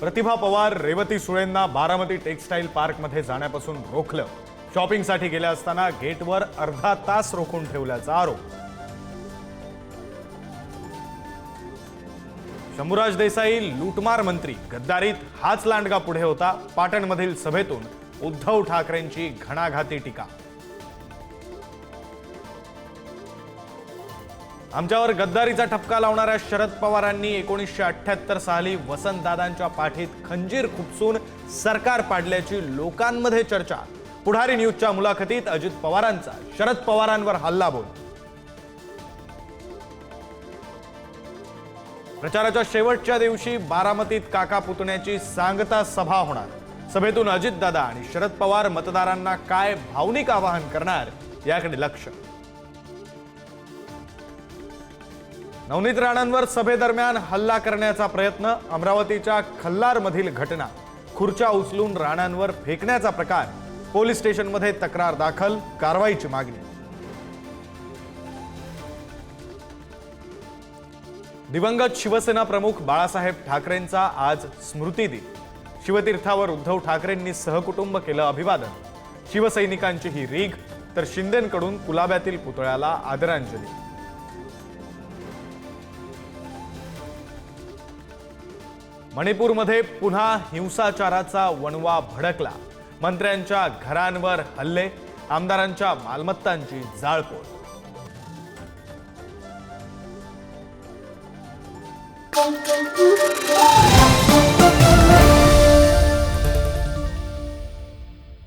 प्रतिभा Pawar Revati सुळेंना Baramati textile पार्कमध्ये जाण्यापासून रोखलं। शॉपिंगसाठी गेल्या असताना गेटवर अर्धा तास रोखून ठेवल्याचा आरोप। शंभूराज देसाई लूटमार मंत्री, गद्दारीत हाच लांडगा पुढे होता। पाटणमधील सभेतून उद्धव ठाकरेंची घणाघाती टीका। आमच्यावर गद्दारीचा ठपका लावणाऱ्या शरद पवारांनी 1978 साली वसंतदादांच्या पाठीत खंजीर खुपसून सरकार पाडल्याची लोकांमध्ये चर्चा। पुढारी न्यूजच्या मुलाखतीत अजित पवारांचा शरद पवारांवर हल्लाबोल। प्रचाराच्या शेवटच्या दिवशी बारामतीत काका पुतण्याची सांगता सभा होणार। सभेतून अजितदादा आणि शरद पवार मतदारांना काय भावनिक आवाहन करणार याकडे लक्ष। नवनीत राणांवर सभेदरम्यान हल्ला करण्याचा प्रयत्न। अमरावतीच्या खल्लारमधील घटना। खुर्च्या उचलून राणांवर फेकण्याचा प्रकार। पोलीस स्टेशनमध्ये तक्रार दाखल, कारवाईची मागणी। दिवंगत शिवसेना प्रमुख बाळासाहेब ठाकरेंचा आज स्मृती दिन। शिवतीर्थावर उद्धव ठाकरेंनी सहकुटुंब केलं अभिवादन। शिवसैनिकांची ही रीघ, तर शिंदेंकडून कुलाब्यातील पुतळ्याला आदरांजली। मणिपूरमध्ये पुन्हा हिंसाचाराचा वणवा भडकला। मंत्र्यांच्या घरांवर हल्ले, आमदारांच्या मालमत्तांची जाळपोळ।